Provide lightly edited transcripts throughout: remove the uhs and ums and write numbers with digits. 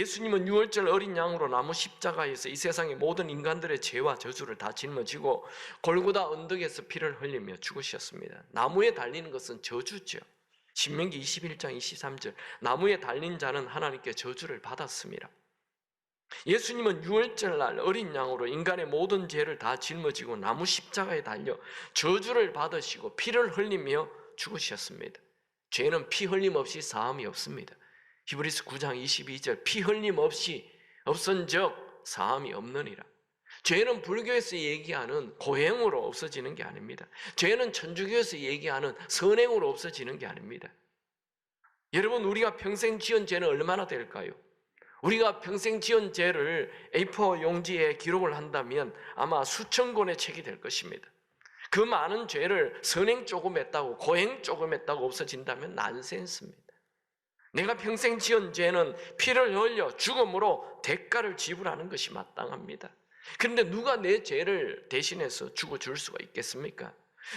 예수님은 유월절 어린 양으로 나무 십자가에서 이 세상의 모든 인간들의 죄와 저주를 다 짊어지고 골고다 언덕에서 피를 흘리며 죽으셨습니다. 나무에 달리는 것은 저주죠. 신명기 21장 23절, 나무에 달린 자는 하나님께 저주를 받았습니다. 예수님은 유월절날 어린 양으로 인간의 모든 죄를 다 짊어지고 나무 십자가에 달려 저주를 받으시고 피를 흘리며 죽으셨습니다. 죄는 피 흘림 없이 사함이 없습니다. 히브리서 9장 22절, 피 흘림 없이 없은즉 사함이 없느니라. 죄는 불교에서 얘기하는 고행으로 없어지는 게 아닙니다. 죄는 천주교에서 얘기하는 선행으로 없어지는 게 아닙니다. 여러분, 우리가 평생 지은 죄는 얼마나 될까요? 우리가 평생 지은 죄를 A4 용지에 기록을 한다면 아마 수천 권의 책이 될 것입니다. 그 많은 죄를 선행 조금 했다고, 고행 조금 했다고 없어진다면 난센스입니다. 내가 평생 지은 죄는 피를 흘려 죽음으로 대가를 지불하는 것이 마땅합니다. 그런데 누가 내 죄를 대신해서 죽어줄 수가 있겠습니까?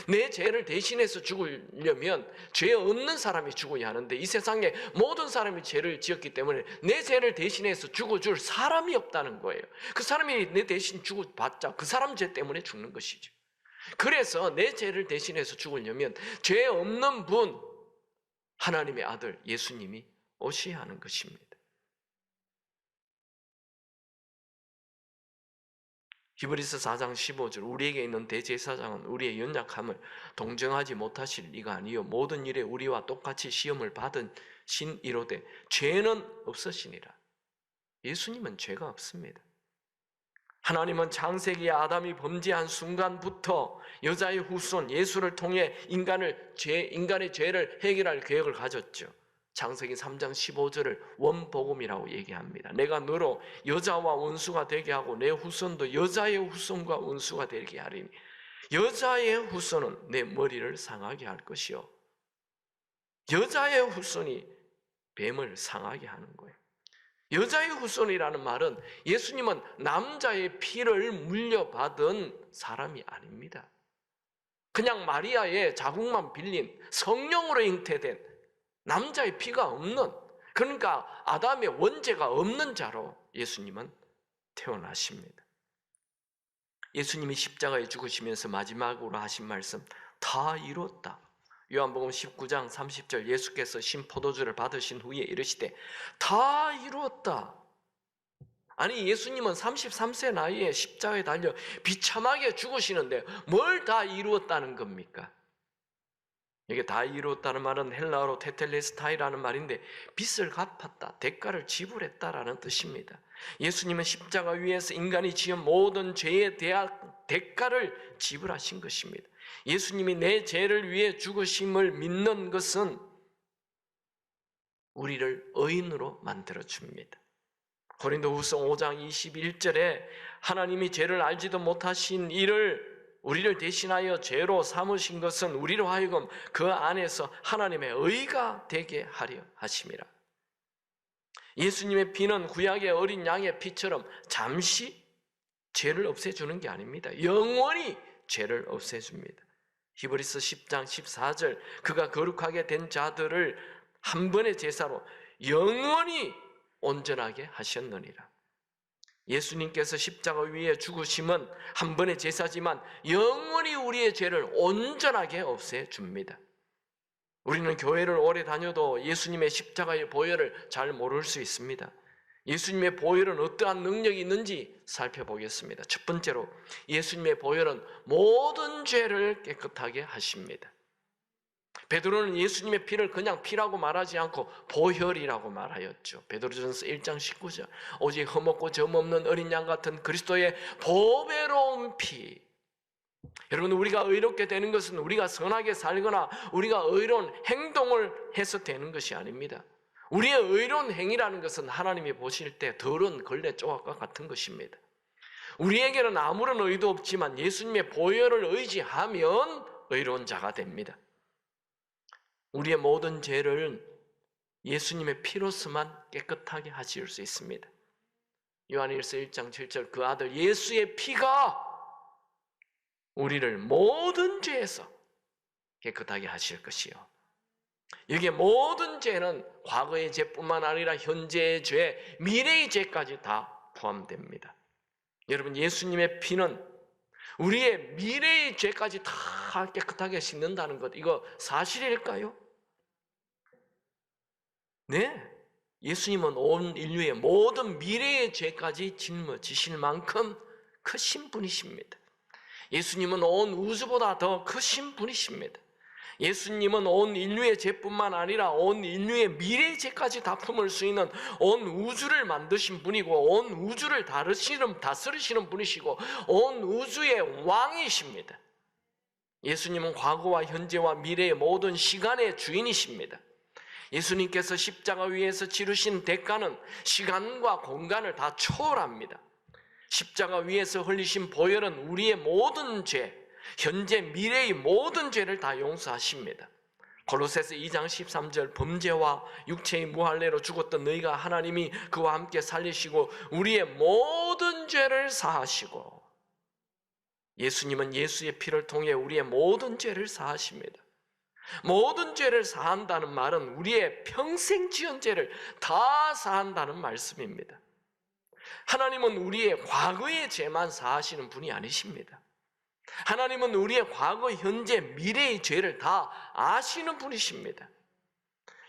내 죄를 대신해서 죽으려면 죄 없는 사람이 죽어야 하는데 이 세상에 모든 사람이 죄를 지었기 때문에 내 죄를 대신해서 죽어줄 사람이 없다는 거예요. 그 사람이 내 대신 죽어봤자 그 사람 죄 때문에 죽는 것이죠. 그래서 내 죄를 대신해서 죽으려면 죄 없는 분, 하나님의 아들 예수님이 오셔야 하는 것입니다. 히브리서 4장 15절, 우리에게 있는 대제사장은 우리의 연약함을 동정하지 못하실 이가 아니요 모든 일에 우리와 똑같이 시험을 받은 신이로되 죄는 없으시니라. 예수님은 죄가 없습니다. 하나님은 창세기에 아담이 범죄한 순간부터 여자의 후손 예수를 통해 인간의 죄를 해결할 계획을 가졌죠. 창세기 3장 15절을 원복음이라고 얘기합니다. 내가 너로 여자와 원수가 되게 하고 내 후손도 여자의 후손과 원수가 되게 하리니 여자의 후손은 내 머리를 상하게 할 것이요 여자의 후손이 뱀을 상하게 하는 거예요. 여자의 후손이라는 말은 예수님은 남자의 피를 물려받은 사람이 아닙니다. 그냥 마리아의 자궁만 빌린 성령으로 잉태된 남자의 피가 없는, 그러니까 아담의 원죄가 없는 자로 예수님은 태어나십니다. 예수님이 십자가에 죽으시면서 마지막으로 하신 말씀, 다 이루었다. 요한복음 19장 30절, 예수께서 신포도주를 받으신 후에 이르시되 다 이루었다. 아니, 예수님은 33세 나이에 십자가에 달려 비참하게 죽으시는데 뭘 다 이루었다는 겁니까? 이게 다 이루었다는 말은 헬라어로 테텔레스타이라는 말인데 빚을 갚았다, 대가를 지불했다라는 뜻입니다. 예수님은 십자가 위에서 인간이 지은 모든 죄에 대한 대가를 지불하신 것입니다. 예수님이 내 죄를 위해 죽으심을 믿는 것은 우리를 의인으로 만들어줍니다. 고린도후서 5장 21절에 하나님이 죄를 알지도 못하신 이를 우리를 대신하여 죄로 삼으신 것은 우리로 하여금 그 안에서 하나님의 의가 되게 하려 하심이라. 예수님의 피는 구약의 어린 양의 피처럼 잠시 죄를 없애주는 게 아닙니다. 영원히 죄를 없애줍니다. 히브리서 10장 14절, 그가 거룩하게 된 자들을 한 번의 제사로 영원히 온전하게 하셨느니라. 예수님께서 십자가 위에 죽으심은 한 번의 제사지만 영원히 우리의 죄를 온전하게 없애줍니다. 우리는 교회를 오래 다녀도 예수님의 십자가의 보혈을 잘 모를 수 있습니다. 예수님의 보혈은 어떠한 능력이 있는지 살펴보겠습니다. 첫 번째로 예수님의 보혈은 모든 죄를 깨끗하게 하십니다. 베드로는 예수님의 피를 그냥 피라고 말하지 않고 보혈이라고 말하였죠. 베드로전서 1장 19절, 오직 흠없고 점없는 어린 양 같은 그리스도의 보배로운 피. 여러분, 우리가 의롭게 되는 것은 우리가 선하게 살거나 우리가 의로운 행동을 해서 되는 것이 아닙니다. 우리의 의로운 행위라는 것은 하나님이 보실 때 더러운 걸레 조각과 같은 것입니다. 우리에게는 아무런 의도 없지만 예수님의 보혈을 의지하면 의로운 자가 됩니다. 우리의 모든 죄를 예수님의 피로서만 깨끗하게 하실 수 있습니다. 요한일서 1장 7절, 그 아들 예수의 피가 우리를 모든 죄에서 깨끗하게 하실 것이요 여기에 모든 죄는 과거의 죄뿐만 아니라 현재의 죄, 미래의 죄까지 다 포함됩니다. 여러분, 예수님의 피는 우리의 미래의 죄까지 다 깨끗하게 씻는다는 것, 이거 사실일까요? 네. 예수님은 온 인류의 모든 미래의 죄까지 짊어지실 만큼 크신 분이십니다. 예수님은 온 우주보다 더 크신 분이십니다. 예수님은 온 인류의 죄뿐만 아니라 온 인류의 미래의 죄까지 다 품을 수 있는 온 우주를 만드신 분이고 온 우주를 다스리시는 분이시고 온 우주의 왕이십니다. 예수님은 과거와 현재와 미래의 모든 시간의 주인이십니다. 예수님께서 십자가 위에서 치르신 대가는 시간과 공간을 다 초월합니다. 십자가 위에서 흘리신 보혈은 우리의 모든 죄, 현재 미래의 모든 죄를 다 용서하십니다. 골로새서 2장 13절 범죄와 육체의 무할례로 죽었던 너희가 하나님이 그와 함께 살리시고 우리의 모든 죄를 사하시고, 예수님은 예수의 피를 통해 우리의 모든 죄를 사하십니다. 모든 죄를 사한다는 말은 우리의 평생 지은 죄를 다 사한다는 말씀입니다. 하나님은 우리의 과거의 죄만 사하시는 분이 아니십니다. 하나님은 우리의 과거, 현재, 미래의 죄를 다 아시는 분이십니다.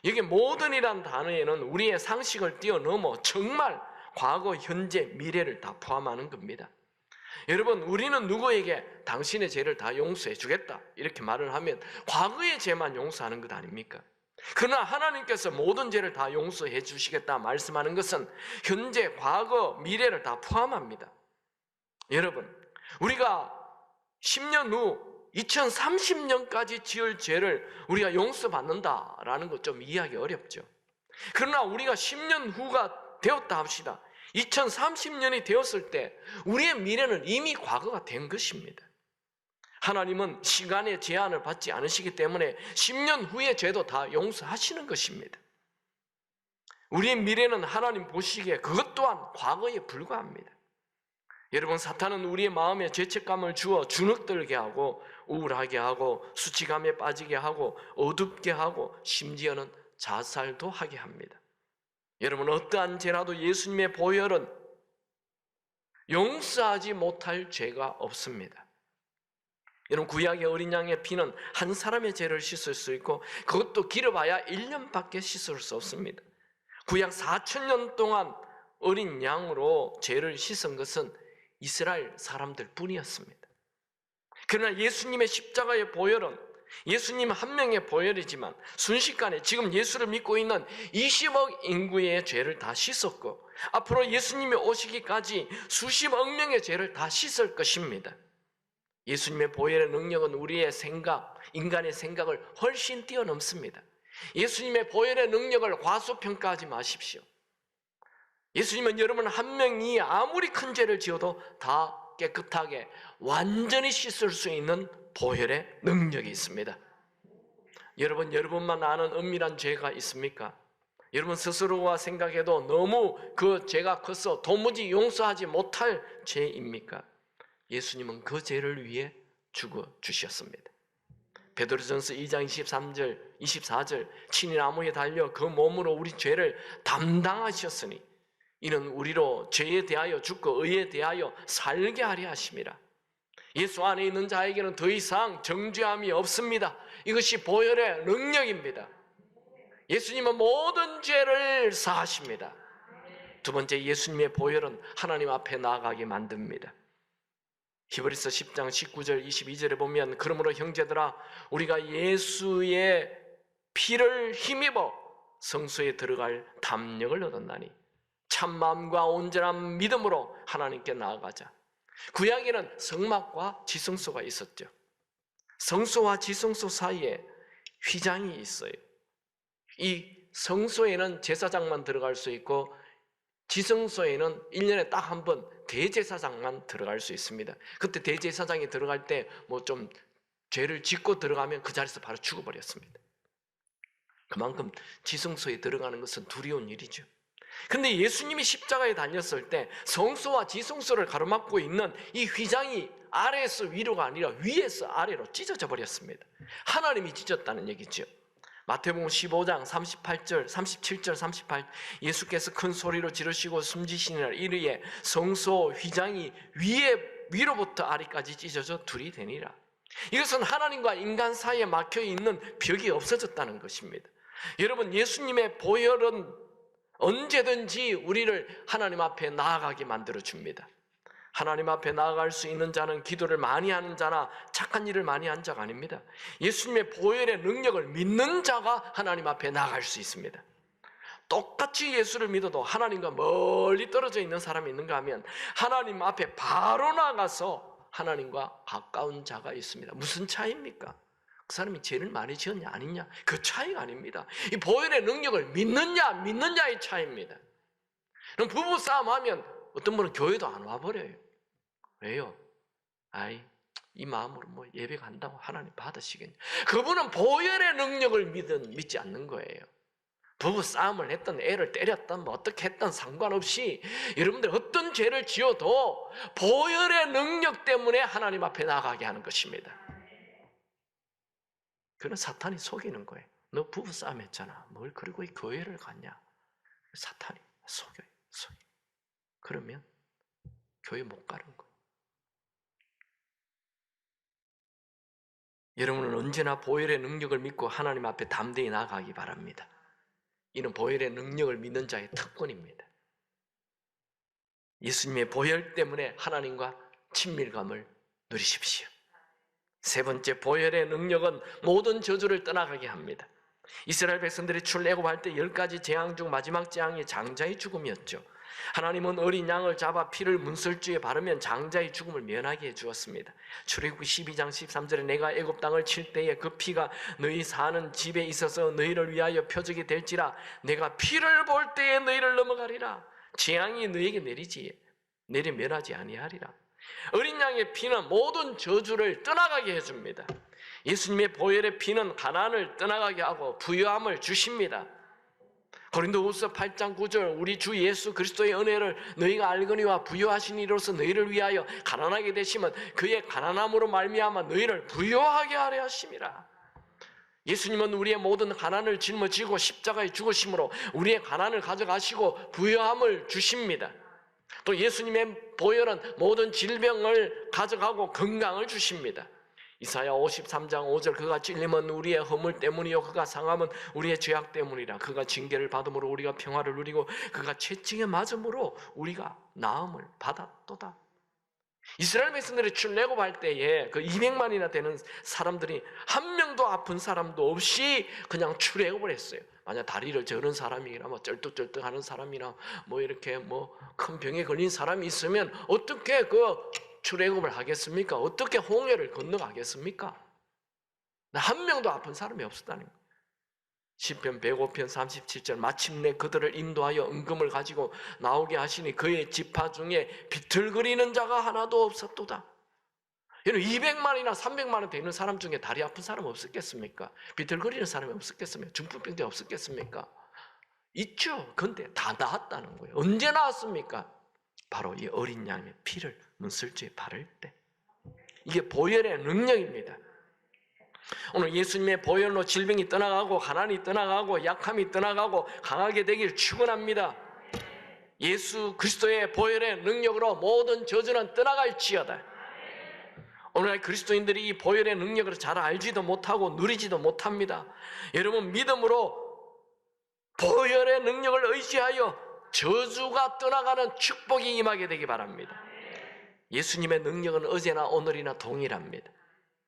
여기 모든이란 단어에는 우리의 상식을 뛰어넘어 정말 과거, 현재, 미래를 다 포함하는 겁니다. 여러분, 우리는 누구에게 당신의 죄를 다 용서해 주겠다 이렇게 말을 하면 과거의 죄만 용서하는 것 아닙니까? 그러나 하나님께서 모든 죄를 다 용서해 주시겠다 말씀하는 것은 현재, 과거, 미래를 다 포함합니다. 여러분, 우리가 10년 후 2030년까지 지을 죄를 우리가 용서받는다라는 것 좀 이해하기 어렵죠. 그러나 우리가 10년 후가 되었다 합시다. 2030년이 되었을 때 우리의 미래는 이미 과거가 된 것입니다. 하나님은 시간의 제한을 받지 않으시기 때문에 10년 후의 죄도 다 용서하시는 것입니다. 우리의 미래는 하나님 보시기에 그것 또한 과거에 불과합니다. 여러분, 사탄은 우리의 마음에 죄책감을 주어 주눅들게 하고 우울하게 하고 수치감에 빠지게 하고 어둡게 하고 심지어는 자살도 하게 합니다. 여러분, 어떠한 죄라도 예수님의 보혈은 용서하지 못할 죄가 없습니다. 여러분, 구약의 어린 양의 피는 한 사람의 죄를 씻을 수 있고 그것도 길어봐야 1년밖에 씻을 수 없습니다. 구약 4,000년 동안 어린 양으로 죄를 씻은 것은 이스라엘 사람들 뿐이었습니다. 그러나 예수님의 십자가의 보혈은 예수님 한 명의 보혈이지만 순식간에 지금 예수를 믿고 있는 20억 인구의 죄를 다 씻었고 앞으로 예수님이 오시기까지 수십억 명의 죄를 다 씻을 것입니다. 예수님의 보혈의 능력은 우리의 생각, 인간의 생각을 훨씬 뛰어넘습니다. 예수님의 보혈의 능력을 과소평가하지 마십시오. 예수님은 여러분 한 명이 아무리 큰 죄를 지어도 다 깨끗하게 완전히 씻을 수 있는 보혈의 능력이 있습니다. 여러분, 여러분만 아는 은밀한 죄가 있습니까? 여러분 스스로가 생각해도 너무 그 죄가 커서 도무지 용서하지 못할 죄입니까? 예수님은 그 죄를 위해 죽어주셨습니다. 베드로전서 2장 23절, 24절 친히 나무에 달려 그 몸으로 우리 죄를 담당하셨으니 이는 우리로 죄에 대하여 죽고 의에 대하여 살게 하려 하심이라. 예수 안에 있는 자에게는 더 이상 정죄함이 없습니다. 이것이 보혈의 능력입니다. 예수님은 모든 죄를 사하십니다. 두 번째, 예수님의 보혈은 하나님 앞에 나아가게 만듭니다. 히브리서 10장 19절 22절에 보면 그러므로 형제들아 우리가 예수의 피를 힘입어 성소에 들어갈 담력을 얻었나니 참마음과 온전한 믿음으로 하나님께 나아가자. 구약에는 성막과 지성소가 있었죠. 성소와 지성소 사이에 휘장이 있어요. 이 성소에는 제사장만 들어갈 수 있고 지성소에는 1년에 딱 한 번 대제사장만 들어갈 수 있습니다. 그때 대제사장이 들어갈 때 뭐 좀 죄를 짓고 들어가면 그 자리에서 바로 죽어버렸습니다. 그만큼 지성소에 들어가는 것은 두려운 일이죠. 근데 예수님이 십자가에 달렸을 때 성소와 지성소를 가로막고 있는 이 휘장이 아래에서 위로가 아니라 위에서 아래로 찢어져 버렸습니다. 하나님이 찢었다는 얘기죠. 마태복음 15장 38절, 37절, 38 예수께서 큰 소리로 지르시고 숨지시니라. 이르에 성소 휘장이 위로부터 아래까지 찢어져 둘이 되니라. 이것은 하나님과 인간 사이에 막혀 있는 벽이 없어졌다는 것입니다. 여러분, 예수님의 보혈은 언제든지 우리를 하나님 앞에 나아가게 만들어 줍니다. 하나님 앞에 나아갈 수 있는 자는 기도를 많이 하는 자나 착한 일을 많이 한 자가 아닙니다. 예수님의 보혈의 능력을 믿는 자가 하나님 앞에 나아갈 수 있습니다. 똑같이 예수를 믿어도 하나님과 멀리 떨어져 있는 사람이 있는가 하면 하나님 앞에 바로 나가서 하나님과 가까운 자가 있습니다. 무슨 차이입니까? 그 사람이 죄를 많이 지었냐 아니냐, 그 차이가 아닙니다. 이 보혈의 능력을 믿느냐 안 믿느냐의 차이입니다. 그럼 부부싸움 하면 어떤 분은 교회도 안 와버려요. 왜요? 이 마음으로 뭐 예배 간다고 하나님 받으시겠냐. 그분은 보혈의 능력을 믿지 않는 거예요. 부부 싸움을 했던, 애를 때렸던, 뭐 어떻게 했던 상관없이 여러분들 어떤 죄를 지어도 보혈의 능력 때문에 하나님 앞에 나가게 하는 것입니다. 그런 사탄이 속이는 거예요. 너 부부 싸움 했잖아. 뭘 그리고 이 교회를 갔냐. 사탄이 속여요. 그러면 교회 못 가는 거예요. 여러분은 언제나 보혈의 능력을 믿고 하나님 앞에 담대히 나아가기 바랍니다. 이는 보혈의 능력을 믿는 자의 특권입니다. 예수님의 보혈 때문에 하나님과 친밀감을 누리십시오. 세 번째, 보혈의 능력은 모든 저주를 떠나가게 합니다. 이스라엘 백성들이 출애굽할 때 10가지 재앙 중 마지막 재앙이 장자의 죽음이었죠. 하나님은 어린 양을 잡아 피를 문설주에 바르면 장자의 죽음을 면하게 해주었습니다. 출애굽기 12장 13절에 내가 애굽 땅을 칠 때에 그 피가 너희 사는 집에 있어서 너희를 위하여 표적이 될지라. 내가 피를 볼 때에 너희를 넘어가리라. 재앙이 너희에게 내리 멸하지 아니하리라. 어린 양의 피는 모든 저주를 떠나가게 해줍니다. 예수님의 보혈의 피는 가난을 떠나가게 하고 부유함을 주십니다. 고린도후서 8장 9절 우리 주 예수 그리스도의 은혜를 너희가 알거니와 부유하신 이로서 너희를 위하여 가난하게 되시면 그의 가난함으로 말미암아 너희를 부유하게 하려 하심이라. 예수님은 우리의 모든 가난을 짊어지고 십자가에 죽으심으로 우리의 가난을 가져가시고 부유함을 주십니다. 또 예수님의 보혈은 모든 질병을 가져가고 건강을 주십니다. 이사야 53장 5절 그가 찔림은 우리의 허물 때문이요 그가 상함은 우리의 죄악 때문이라. 그가 징계를 받음으로 우리가 평화를 누리고 그가 채찍에 맞음으로 우리가 나음을 받았도다. 이스라엘 백성들이 출애굽할 때에 그 200만이나 되는 사람들이 한 명도 아픈 사람도 없이 그냥 출애굽을 했어요. 만약 다리를 저는 사람이나 뭐 쩔뚝쩔뚝하는 사람이나 뭐 이렇게 뭐 큰 병에 걸린 사람이 있으면 어떻게 그 출애굽을 하겠습니까? 어떻게 홍해를 건너가겠습니까? 한 명도 아픈 사람이 없었다는 거예요. 시편 105편 37절 마침내 그들을 인도하여 은금을 가지고 나오게 하시니 그의 지파 중에 비틀거리는 자가 하나도 없었도다. 200만이나 300만 되는 사람 중에 다리 아픈 사람 없었겠습니까? 비틀거리는 사람이 없었겠습니까? 중풍병자 없었겠습니까? 있죠. 근데 다 나았다는 거예요. 언제 나았습니까? 바로 이 어린 양의 피를 문설주에 바를 때. 이게 보혈의 능력입니다. 오늘 예수님의 보혈로 질병이 떠나가고 가난이 떠나가고 약함이 떠나가고 강하게 되길 축원합니다. 예수 그리스도의 보혈의 능력으로 모든 저주는 떠나갈지어다. 오늘날 그리스도인들이 이 보혈의 능력을 잘 알지도 못하고 누리지도 못합니다. 여러분 믿음으로 보혈의 능력을 의지하여 저주가 떠나가는 축복이 임하게 되기 바랍니다. 예수님의 능력은 어제나 오늘이나 동일합니다.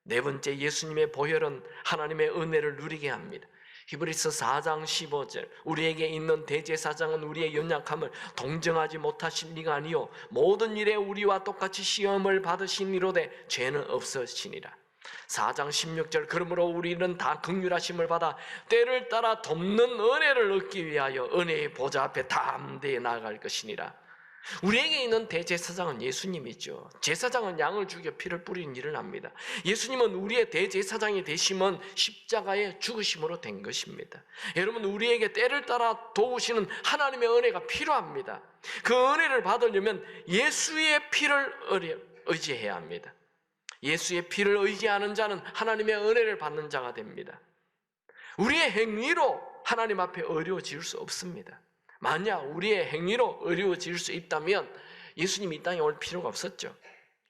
네 번째, 예수님의 보혈은 하나님의 은혜를 누리게 합니다. 히브리서 4장 15절 우리에게 있는 대제사장은 우리의 연약함을 동정하지 못하신 이가 아니요 모든 일에 우리와 똑같이 시험을 받으신 이로되 죄는 없으시니라. 4장 16절 그러므로 우리는 다 긍휼하심을 받아 때를 따라 돕는 은혜를 얻기 위하여 은혜의 보좌 앞에 담대히 나아갈 것이니라. 우리에게 있는 대제사장은 예수님이죠. 제사장은 양을 죽여 피를 뿌리는 일을 합니다. 예수님은 우리의 대제사장이 되심은 십자가의 죽으심으로 된 것입니다. 여러분 우리에게 때를 따라 도우시는 하나님의 은혜가 필요합니다. 그 은혜를 받으려면 예수의 피를 의지해야 합니다. 예수의 피를 의지하는 자는 하나님의 은혜를 받는 자가 됩니다. 우리의 행위로 하나님 앞에 의로워질 수 없습니다. 만약 우리의 행위로 의로워질 수 있다면 예수님이 이 땅에 올 필요가 없었죠.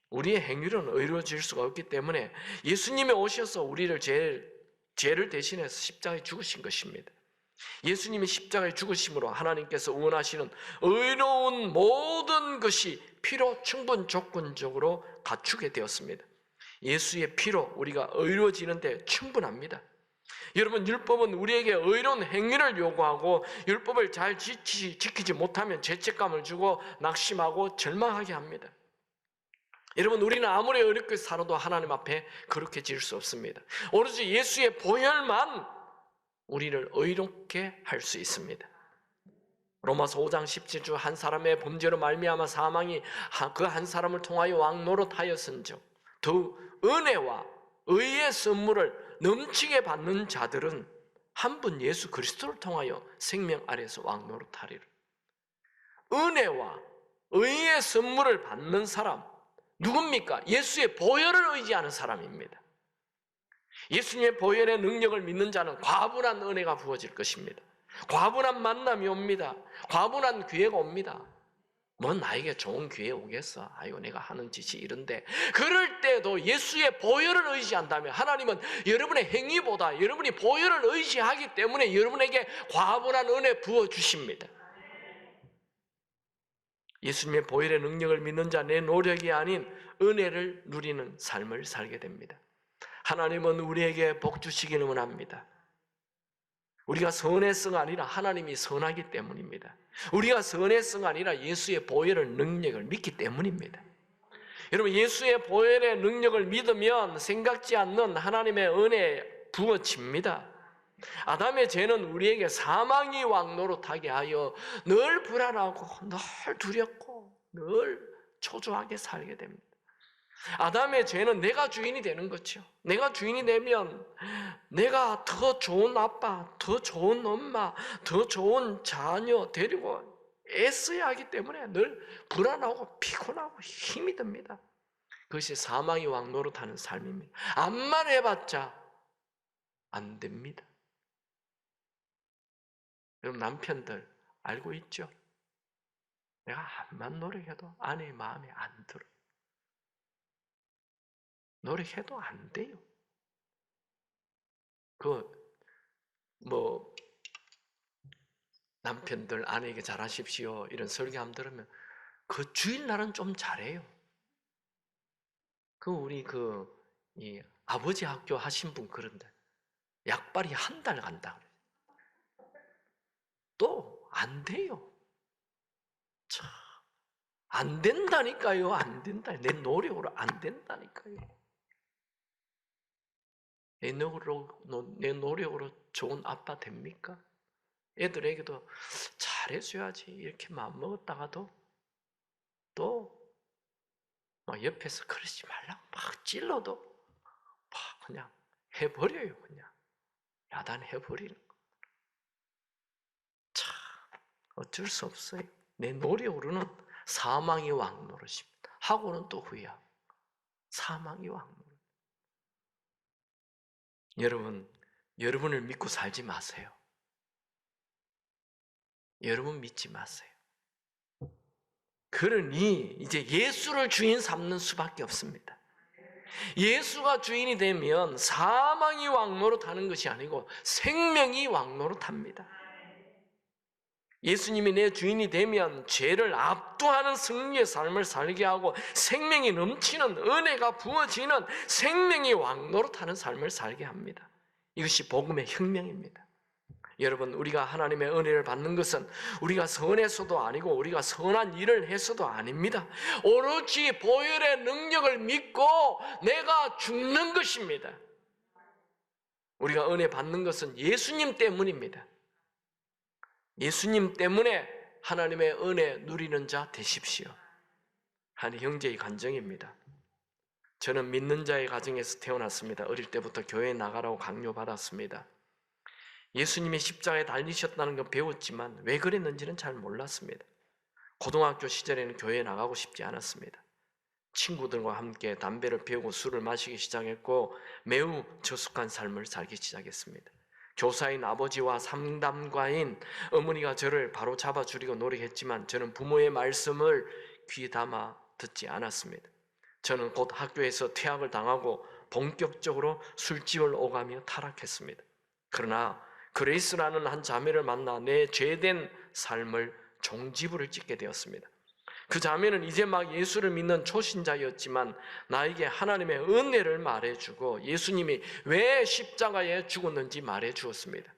우리의 행위로는 의로워질 수가 없기 때문에 예수님이 오셔서 우리를 죄를 대신해서 십자가에 죽으신 것입니다. 예수님이 십자가에 죽으심으로 하나님께서 원하시는 의로운 모든 것이 피로 충분 조건적으로 갖추게 되었습니다. 예수의 피로 우리가 의로워지는데 충분합니다. 여러분, 율법은 우리에게 의로운 행위를 요구하고 율법을 잘 지키지 못하면 죄책감을 주고 낙심하고 절망하게 합니다. 여러분, 우리는 아무리 어렵게 살아도 하나님 앞에 거룩해질 수 없습니다. 오로지 예수의 보혈만 우리를 의롭게 할 수 있습니다. 로마서 5장 17절 한 사람의 범죄로 말미암아 사망이 그 한 사람을 통하여 왕노릇하였은즉 더욱 은혜와 의의 선물을 넘치게 받는 자들은 한 분 예수 그리스도를 통하여 생명 아래에서 왕노릇하리라. 은혜와 의의 선물을 받는 사람 누굽니까? 예수의 보혈을 의지하는 사람입니다. 예수님의 보혈의 능력을 믿는 자는 과분한 은혜가 부어질 것입니다. 과분한 만남이 옵니다. 과분한 기회가 옵니다. 뭐 나에게 좋은 기회 오겠어? 아이고 내가 하는 짓이 이런데. 그럴 때도 예수의 보혈을 의지한다면 하나님은 여러분의 행위보다 여러분이 보혈을 의지하기 때문에 여러분에게 과분한 은혜 부어주십니다. 예수님의 보혈의 능력을 믿는 자, 내 노력이 아닌 은혜를 누리는 삶을 살게 됩니다. 하나님은 우리에게 복 주시기를 원합니다. 우리가 선해서가 아니라 하나님이 선하기 때문입니다. 우리가 선해서가 아니라 예수의 보혈의 능력을 믿기 때문입니다. 여러분, 예수의 보혈의 능력을 믿으면 생각지 않는 하나님의 은혜에 부어집니다. 아담의 죄는 우리에게 사망이 왕노릇하게 하여 늘 불안하고 늘 두렵고 늘 초조하게 살게 됩니다. 아담의 죄는 내가 주인이 되는 거죠. 내가 주인이 되면 내가 더 좋은 아빠, 더 좋은 엄마, 더 좋은 자녀 데리고 애써야 하기 때문에 늘 불안하고 피곤하고 힘이 듭니다. 그것이 사망이 왕노릇하는 삶입니다. 암만 해봤자 안 됩니다. 여러분, 남편들 알고 있죠? 내가 암만 노력해도 아내의 마음에 안 들어요. 노력해도 안 돼요. 남편들 아내에게 잘하십시오 이런 설교함 들으면 그 주일날은 좀 잘해요. 우리 이 아버지 학교 하신 분 그런데 약발이 한 달 간다. 또 안 돼요. 참, 안 된다니까요. 안 된다. 내 노력으로 안 된다니까요. 내 노력으로 좋은 아빠 됩니까? 애들에게도 잘해줘야지 이렇게 마음먹었다가도 또 막 옆에서 그러지 말라고 막 찔러도 막 그냥 해버려요. 그냥 야단해버리는 거. 참 어쩔 수 없어요. 내 노력으로는 사망이 왕노릇입니다. 하고는 또 후회하고 사망이 왕노릇. 여러분을 믿고 살지 마세요. 여러분 믿지 마세요. 그러니 이제 예수를 주인 삼는 수밖에 없습니다. 예수가 주인이 되면 사망이 왕노릇하는 것이 아니고 생명이 왕노릇합니다. 예수님이 내 주인이 되면 죄를 압도하는 승리의 삶을 살게 하고 생명이 넘치는 은혜가 부어지는 생명이 왕노릇하는 삶을 살게 합니다. 이것이 복음의 혁명입니다. 여러분, 우리가 하나님의 은혜를 받는 것은 우리가 선해서도 아니고 우리가 선한 일을 해서도 아닙니다. 오로지 보혈의 능력을 믿고 내가 죽는 것입니다. 우리가 은혜 받는 것은 예수님 때문입니다. 예수님 때문에 하나님의 은혜 누리는 자 되십시오. 한 형제의 간증입니다. 저는 믿는 자의 가정에서 태어났습니다. 어릴 때부터 교회에 나가라고 강요받았습니다. 예수님이 십자가에 달리셨다는 건 배웠지만 왜 그랬는지는 잘 몰랐습니다. 고등학교 시절에는 교회에 나가고 싶지 않았습니다. 친구들과 함께 담배를 피우고 술을 마시기 시작했고 매우 저속한 삶을 살기 시작했습니다. 교사인 아버지와 상담가인 어머니가 저를 바로 잡아주려고 노력했지만 저는 부모의 말씀을 귀담아 듣지 않았습니다. 저는 곧 학교에서 퇴학을 당하고 본격적으로 술집을 오가며 타락했습니다. 그러나 그레이스라는 한 자매를 만나 내 죄된 삶을 종지부를 찍게 되었습니다. 그 자매는 이제 막 예수를 믿는 초신자였지만 나에게 하나님의 은혜를 말해주고 예수님이 왜 십자가에 죽었는지 말해주었습니다.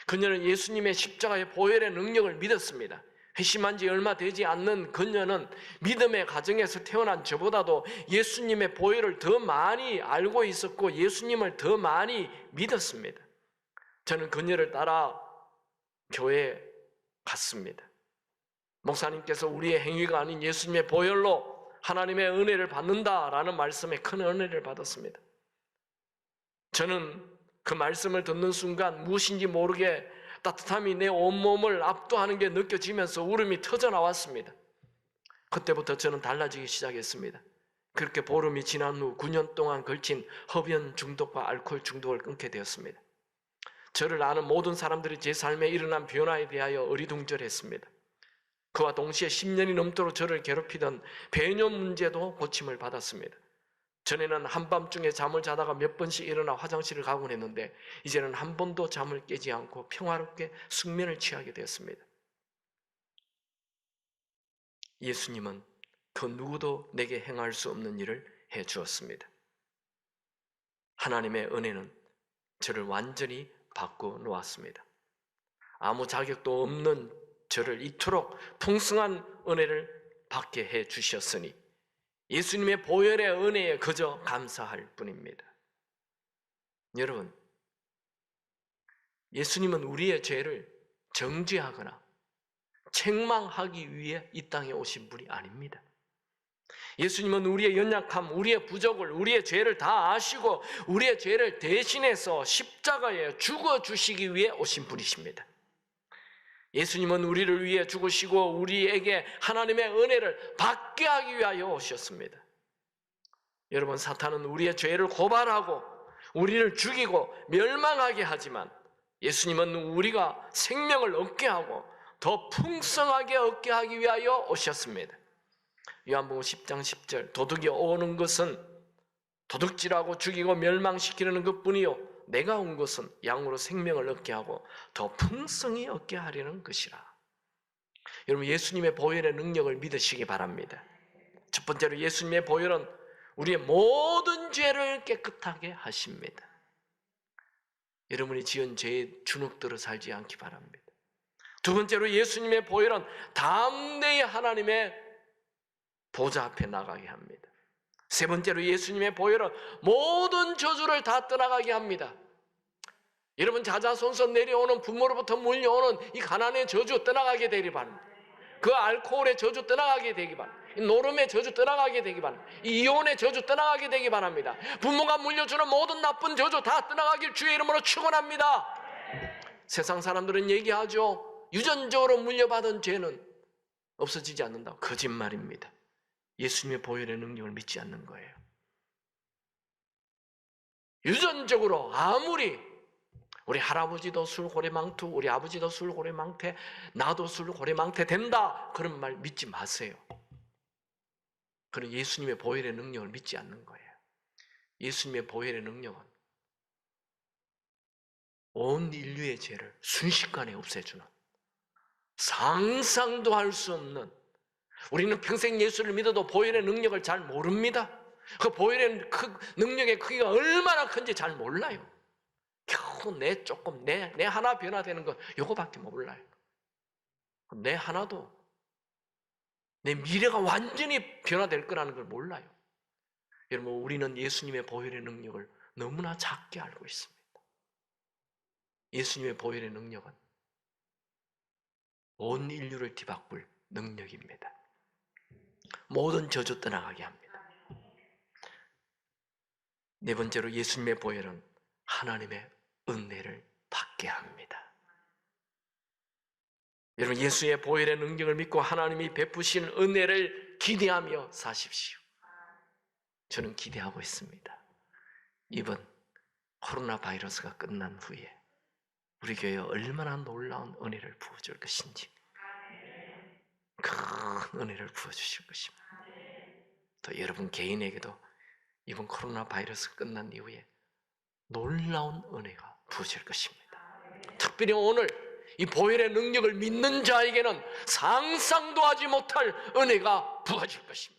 그녀는 예수님의 십자가의 보혈의 능력을 믿었습니다. 회심한 지 얼마 되지 않는 그녀는 믿음의 가정에서 태어난 저보다도 예수님의 보혈을 더 많이 알고 있었고 예수님을 더 많이 믿었습니다. 저는 그녀를 따라 교회에 갔습니다. 목사님께서 우리의 행위가 아닌 예수님의 보혈로 하나님의 은혜를 받는다라는 말씀에 큰 은혜를 받았습니다. 저는 그 말씀을 듣는 순간 무엇인지 모르게 따뜻함이 내 온몸을 압도하는 게 느껴지면서 울음이 터져 나왔습니다. 그때부터 저는 달라지기 시작했습니다. 그렇게 보름이 지난 후 9년 동안 걸친 흡연 중독과 알코올 중독을 끊게 되었습니다. 저를 아는 모든 사람들이 제 삶에 일어난 변화에 대하여 어리둥절했습니다. 그와 동시에 10년이 넘도록 저를 괴롭히던 배뇨 문제도 고침을 받았습니다. 전에는 한밤중에 잠을 자다가 몇 번씩 일어나 화장실을 가곤 했는데 이제는 한 번도 잠을 깨지 않고 평화롭게 숙면을 취하게 되었습니다. 예수님은 그 누구도 내게 행할 수 없는 일을 해 주었습니다. 하나님의 은혜는 저를 완전히 바꿔 놓았습니다. 아무 자격도 없는 저를 이토록 풍성한 은혜를 받게 해 주셨으니 예수님의 보혈의 은혜에 그저 감사할 뿐입니다. 여러분, 예수님은 우리의 죄를 정죄하거나 책망하기 위해 이 땅에 오신 분이 아닙니다. 예수님은 우리의 연약함, 우리의 부족을, 우리의 죄를 다 아시고 우리의 죄를 대신해서 십자가에 죽어주시기 위해 오신 분이십니다. 예수님은 우리를 위해 죽으시고 우리에게 하나님의 은혜를 받게 하기 위하여 오셨습니다. 여러분, 사탄은 우리의 죄를 고발하고 우리를 죽이고 멸망하게 하지만 예수님은 우리가 생명을 얻게 하고 더 풍성하게 얻게 하기 위하여 오셨습니다. 요한복음 10장 10절 도둑이 오는 것은 도둑질하고 죽이고 멸망시키는 것뿐이요 내가 온 것은 양으로 생명을 얻게 하고 더 풍성히 얻게 하려는 것이라. 여러분, 예수님의 보혈의 능력을 믿으시기 바랍니다. 첫 번째로 예수님의 보혈은 우리의 모든 죄를 깨끗하게 하십니다. 여러분이 지은 죄의 주눅들어 살지 않기 바랍니다. 두 번째로 예수님의 보혈은 담대히 하나님의 보좌 앞에 나가게 합니다. 세 번째로 예수님의 보혈은 모든 저주를 다 떠나가게 합니다. 여러분, 자자손손 내려오는 부모로부터 물려오는 이 가난의 저주 떠나가게 되기 바랍니다. 그 알코올의 저주 떠나가게 되기 바랍니다. 이 노름의 저주 떠나가게 되기 바랍니다. 이 이혼의 저주 떠나가게 되기 바랍니다. 부모가 물려주는 모든 나쁜 저주 다 떠나가길 주의 이름으로 축원합니다. 세상 사람들은 얘기하죠. 유전적으로 물려받은 죄는 없어지지 않는다. 거짓말입니다. 예수님의 보혈의 능력을 믿지 않는 거예요. 유전적으로 아무리 우리 할아버지도 술 고래망투, 우리 아버지도 술 고래망태, 나도 술 고래망태 된다, 그런 말 믿지 마세요. 그런 예수님의 보혈의 능력을 믿지 않는 거예요. 예수님의 보혈의 능력은 온 인류의 죄를 순식간에 없애주는, 상상도 할 수 없는, 우리는 평생 예수를 믿어도 보혈의 능력을 잘 모릅니다. 그 보혈의 능력의 크기가 얼마나 큰지 잘 몰라요. 겨우 내 하나 변화되는 거 요거밖에 몰라요. 내 하나도 내 미래가 완전히 변화될 거라는 걸 몰라요. 여러분, 우리는 예수님의 보혈의 능력을 너무나 작게 알고 있습니다. 예수님의 보혈의 능력은 온 인류를 뒤바꿀 능력입니다. 모든 저주 떠나가게 합니다. 네 번째로 예수님의 보혈은 하나님의 은혜를 받게 합니다. 여러분, 예수의 보혈의 능력을 믿고 하나님이 베푸신 은혜를 기대하며 사십시오. 저는 기대하고 있습니다. 이번 코로나 바이러스가 끝난 후에 우리 교회에 얼마나 놀라운 은혜를 부어줄 것인지, 큰 은혜를 부어주실 것입니다. 또 여러분 개인에게도 이번 코로나 바이러스 끝난 이후에 놀라운 은혜가 부어질 것입니다. 특별히 오늘 이 보혈의 능력을 믿는 자에게는 상상도 하지 못할 은혜가 부어질 것입니다.